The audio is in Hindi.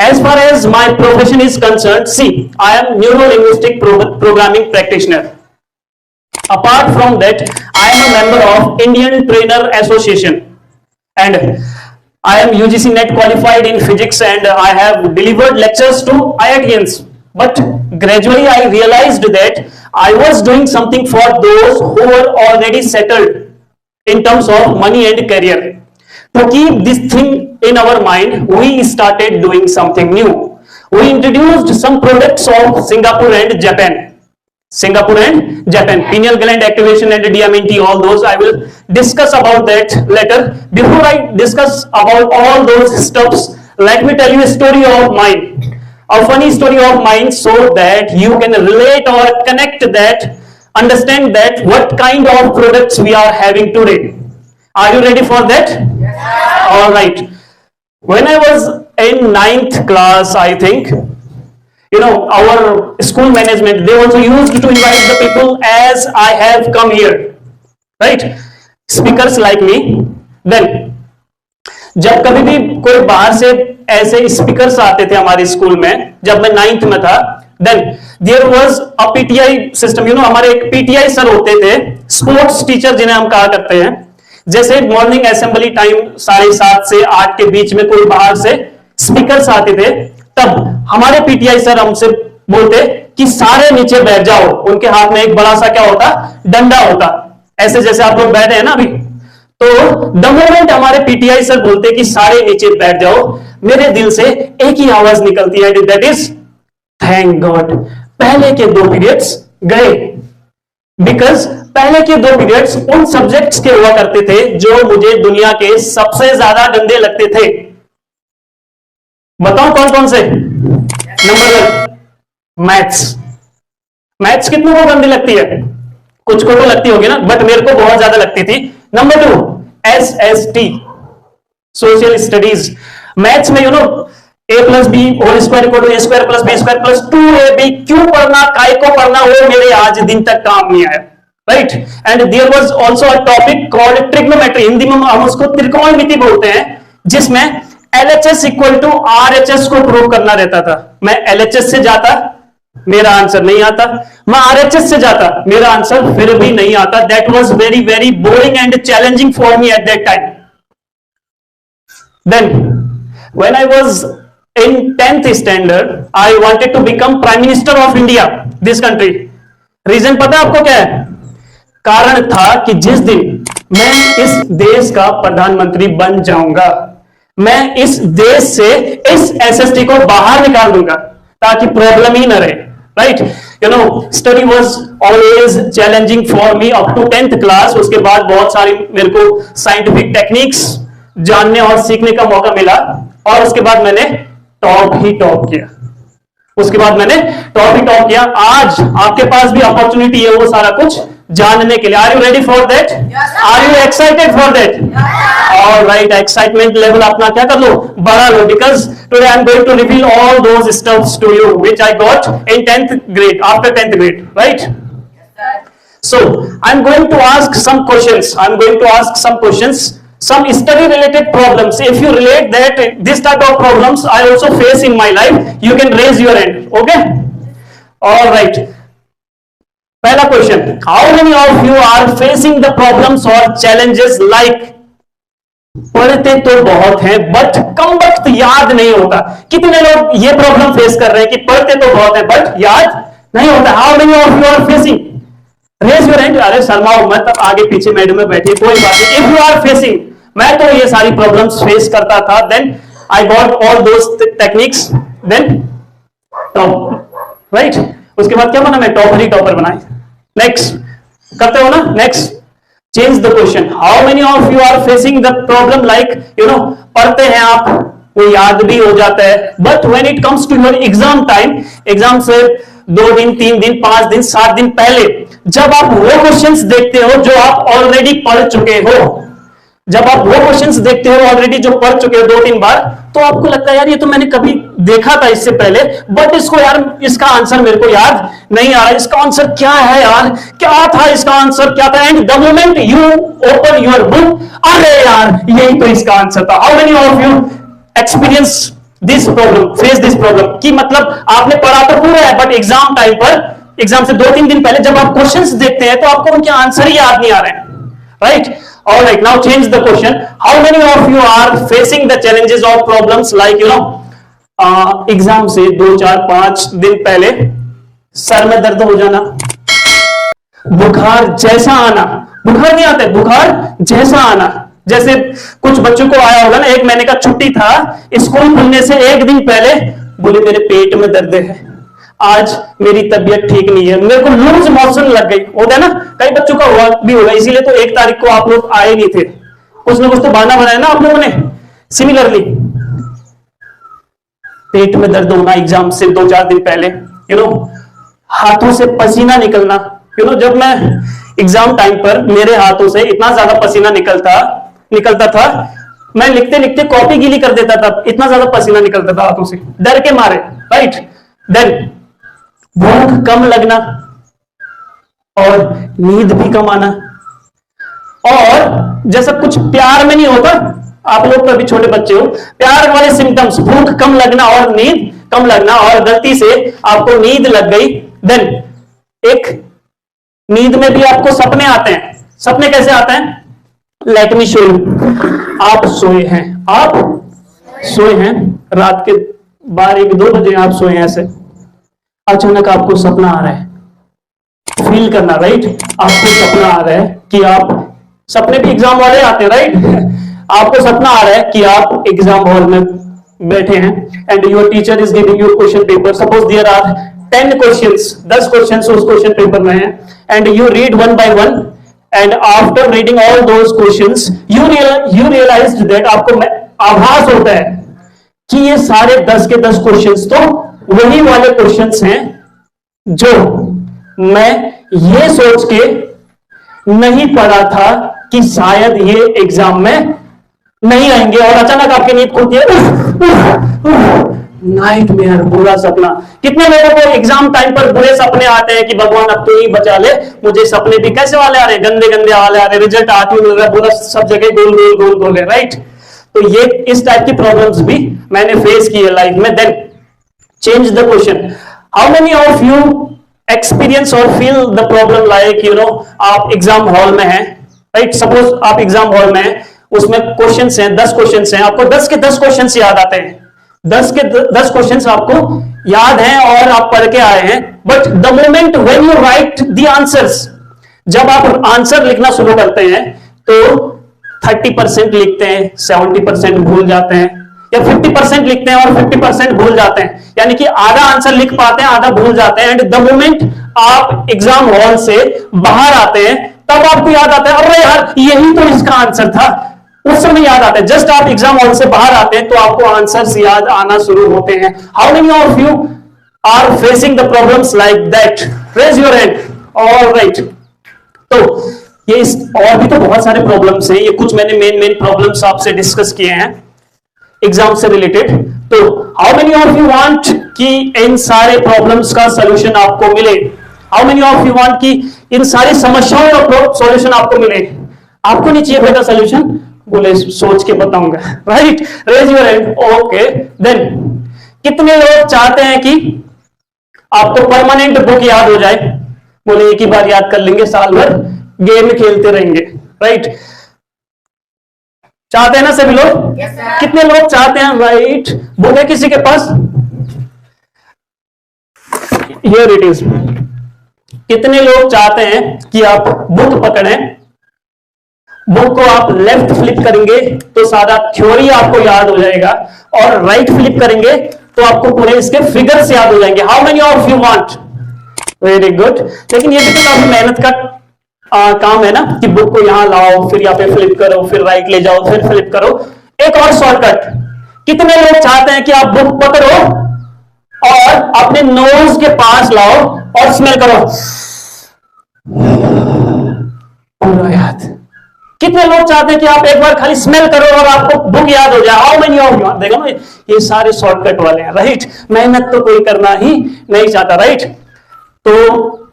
As far as my profession is concerned, see, I am neuro-linguistic programming practitioner. Apart from that, I am a member of Indian Trainer Association, and I am UGC NET qualified in physics, and I have delivered lectures to IITians. But gradually I realized that I was doing something for those who were already settled in terms of money and career. To keep this thing in our mind, we started doing something new. We introduced some products of Singapore and Japan. Singapore and Japan, pineal gland activation and DMNT, all those I will discuss about that later. Before I discuss about all those stuffs, let me tell you a story of mine, a funny story of mine, so that you can relate or connect that, understand that what kind of products we are having today. Are you ready for that? Yes. All right. When I was in 9th class, I think, our school management, they also used to invite the people as I have come here, right? Speakers like me. Then जब कभी भी कोई बाहर से ऐसे स्पीकर्स आते थे हमारे स्कूल में, जब मैं 9th में था, then there was a PTI system. हमारे एक PTI सर होते थे, स्पोर्ट्स टीचर जिन्हें हम कहा करते हैं. जैसे मॉर्निंग असेंबली टाइम 7:30 से 8 के बीच में कोई बाहर से स्पीकर्स आते थे, तब हमारे पीटीआई सर हमसे बोलते कि सारे नीचे बैठ जाओ. उनके हाथ में एक बड़ा सा क्या होता, डंडा होता, ऐसे जैसे आप लोग बैठे हैं ना अभी. तो द मोमेंट हमारे पीटीआई सर बोलते कि सारे नीचे बैठ जाओ, मेरे दिल से एक ही आवाज निकलती है, दैट इज थैंक गॉड पहले के 2 पीरियड्स गए. बिकॉज पहले के 2 पीरियड्स उन सब्जेक्ट्स के हुआ करते थे जो मुझे दुनिया के सबसे ज्यादा गंदे लगते थे. बताओ कौन कौन से? Number 1 maths. मैथ्स कितनों को गंदी लगती है? कुछ को तो लगती होगी ना, बट मेरे को बहुत ज्यादा लगती थी. Number 2 SST, social studies. Maths में A+B whole square equal to A² + B² + 2AB क्यों पढ़ना, काय को पढ़ना, वो मेरे आज दिन तक काम नहीं आया, right. And there was also a topic called trigonometry. Hindi में हम उसको त्रिकोणमिति बोलते हैं, जिसमें LHS = RHS को प्रूव करना रहता था. मैं LHS से जाता, मेरा आंसर नहीं आता. मैं RHS से जाता, मेरा आंसर फिर भी नहीं आता. That was very very boring and challenging for me at that time. Then when I was in 10th standard, I wanted to become Prime Minister of India, this country. Reason पता है आपको क्या है? कारण था कि जिस दिन मैं इस देश का प्रधानमंत्री बन जाऊंगा, मैं इस देश से इस SST को बाहर निकाल दूंगा ताकि प्रॉब्लम ही ना रहे, right. Study was always challenging for me up to 10th class. उसके बाद बहुत सारी मेरे को साइंटिफिक टेक्निक्स जानने और सीखने का मौका मिला, और उसके बाद मैंने टॉप किया. उसके बाद मैंने टॉप किया. आज आपके पास भी अपॉर्चुनिटी है वो सारा कुछ जानने के लिए. Are you ready for that? Are you excited for that? Alright. Excitement level अपना क्या कर लो, बढ़ा लो, because today I am going to reveal all those stuffs to you which I got in 10th grade, after 10th grade, right. So I am going to ask some questions. Some study related problems. If you relate that this type of problems I also face in my life, you can raise your hand. Okay? All right. पहला question, how many of you are facing the problems or challenges like पढ़ते तो बहुत हैं बट कम वक्त याद नहीं होता? कितने लोग ये प्रॉब्लम फेस कर रहे हैं कि पढ़ते तो बहुत है बट याद नहीं होता? How many of you are facing? Raise your hand. अरे शर्माओ मत, अब आगे पीछे मैडम में बैठी, कोई बात नहीं. If you are facing, मैं तो ये सारी प्रॉब्लम्स फेस करता था, then I got all those techniques, then top, right. उसके बाद क्या बना, मैं टॉपर बनाए. नेक्स्ट करते हो ना. Next, change the question. How many of you are facing the problem like पढ़ते हैं आप, वो याद भी हो जाता है, but when it comes to your exam time, exam से 2 दिन 3 दिन 5 दिन 7 दिन पहले जब आप वो क्वेश्चंस देखते हो जो आप ऑलरेडी पढ़ चुके हो, जब आप वो क्वेश्चंस देखते हो ऑलरेडी जो पढ़ चुके हो 2-3 बार, तो आपको लगता है यार ये तो मैंने कभी देखा था इससे पहले, बट इसको यार इसका आंसर मेरे को याद नहीं आ रहा, इसका आंसर क्या है यार, क्या था इसका आंसर, क्या था. And the moment you open your book, अरे यार यही तो इसका आंसर था. How many of you experience this problem, face this problem, कि मतलब आपने पढ़ा तो पूरा है बट एग्जाम टाइम पर, एग्जाम से 2-3 दिन पहले जब आप क्वेश्चंस देखते हैं तो आपको उनके आंसर ही याद नहीं आ रहे हैं, right? Alright, now change the question. How many of you are facing the challenges or problems like exam से 2-4-5 दिन पहले सर में दर्द हो जाना, बुखार जैसा आना, बुखार नहीं आता है, बुखार जैसा आना, जैसे कुछ बच्चों को आया होगा ना, 1 महीने का छुट्टी था, स्कूल खुलने से 1 दिन पहले बोले मेरे पेट में दर्द है, आज मेरी तबीयत ठीक नहीं है, मेरे को लूज मोशन लग गई, होता है ना, कई बच्चों का हुआ भी होगा, इसीलिए तो 1 तारीख को आप लोग आए नहीं थे, कुछ ना कुछ तो बहाना बनाया ना आप लोगों ने। सिमिलरली पेट में दर्द होना एग्जाम से 2-4 दिन पहले, हाथों से पसीना निकलना, जब मैं एग्जाम टाइम पर मेरे हाथों से इतना ज्यादा पसीना निकलता था, मैं लिखते लिखते कॉपी गीली कर देता था, इतना ज्यादा पसीना निकलता था हाथों से, डर के मारे, राइट? देन भूख कम लगना और नींद भी कम आना, और जैसा कुछ प्यार में नहीं होता, आप लोग तो अभी छोटे बच्चे हो, प्यार वाले सिम्टम्स, भूख कम लगना और नींद कम लगना, और गलती से आपको नींद लग गई, देन एक नींद में भी आपको सपने आते हैं। सपने कैसे आते हैं? Let me show you. आप सोए हैं रात के 12-1-2 बजे आप सोए हैं, ऐसे अचानक आपको सपना आ रहा है, फील करना, राइट? आपको सपना आ रहा है कि आप, सपने भी एग्जाम वाले आते हैं, राइट? आपको सपना आ रहा है कि आप एग्जाम हॉल में बैठे हैं and your teacher is giving you question paper, suppose there are 10 questions, 10 questions उस क्वेश्चन पेपर में है, and you read one by one, and after reading all those questions you realized that, आपको आभास होता है कि ये सारे 10 के 10 क्वेश्चंस तो वही वाले क्वेश्चंस हैं जो मैं ये सोच के नहीं पढ़ा था कि शायद ये एग्जाम में नहीं आएंगे, और अचानक आपकी नींद खुलती है, नाइटमेयर, बुरा सपना। कितने लोगों को एग्जाम टाइम पर बुरे सपने आते हैं कि भगवान अब तो ही बचा ले, मुझे सपने भी कैसे वाले आ रहे हैं, गंदे गंदे वाले आ रहे, रिजल्ट आते ही मिल रहा है, पूरा सब जगह गोल गोल गोल गोल है, राइट? तो ये इस टाइप की प्रॉब्लम्स भी मैंने फेस की है लाइफ में। Then change the question, how many of you experience और फील द प्रॉब्लम लाइक आप एग्जाम हॉल में हैं, राइट? सपोज आप एग्जाम हॉल में हैं, उसमें क्वेश्चंस हैं, 10 क्वेश्चंस हैं, आपको 10 के 10 क्वेश्चंस याद आते हैं, 10 के 10 क्वेश्चंस आपको याद हैं और आप पढ़ के आए हैं, but the moment when you right the answers, जब आप आंसर लिखना शुरू करते हैं तो 30% लिखते हैं, 70% भूल जाते हैं, या 50% लिखते हैं और 50% भूल जाते हैं, यानी कि आधा आंसर लिख पाते हैं, आधा भूल जाते हैं, एंड द मोमेंट आप एग्जाम हॉल से बाहर आते हैं तब आपको याद आता है, अरे यार यही तो इसका आंसर था, उस समय याद आता है। जस्ट आप एग्जाम हॉल से बाहर आते हैं तो आपको आंसर्स याद आना शुरू होते हैं। How many of you are facing the problems like that? Raise your hand. Alright, तो ये और भी तो बहुत सारे प्रॉब्लम्स हैं, ये कुछ मैंने मेन प्रॉब्लम्स आपसे डिस्कस किए हैं एग्जाम से रिलेटेड। तो how many of you want कि इन सारे प्रॉब्लम्स का सॉल्यूशन आपको मिले? How many of you want कि इन सारी समस्याओं का सॉल्यूशन आपको मिले? आपको नहीं चाहिए बेटा सॉल्यूशन? बोले सोच के बताऊंगा, right? Raise your hand. Okay, then कितने लोग चाहते हैं कि आपको परमानेंट बुक याद हो जाए? बोले एक ही बार याद कर लेंगे, साल भर गेम खेलते रहेंगे, राइट? चाहते हैं ना सभी लोग? yes, कितने लोग चाहते हैं, राइट? बुक है किसी के पास? Here it is. कितने लोग चाहते हैं कि आप बुक पकड़ें, बुक को आप लेफ्ट फ्लिप करेंगे तो सारा थ्योरी आपको याद हो जाएगा, और राइट फ्लिप करेंगे तो आपको पूरे इसके फिगर्स याद हो जाएंगे? How many of you want? Very good. लेकिन ये भी तो काफी मेहनत का काम है ना, कि बुक को यहां लाओ, फिर यहाँ पे फ्लिप करो, फिर राइट ले जाओ, फिर फ्लिप करो। एक और शॉर्टकट, कितने लोग चाहते हैं कि आप बुक पकड़ो और अपने नोज के पास लाओ और स्मेल करो, पूरा याद? कितने लोग चाहते हैं कि आप एक बार खाली स्मेल करो और आपको बुक याद हो जाए? How many of you? देखो ना, ये सारे शॉर्टकट वाले हैं, राइट? मेहनत तो कोई करना ही नहीं चाहता, राइट? तो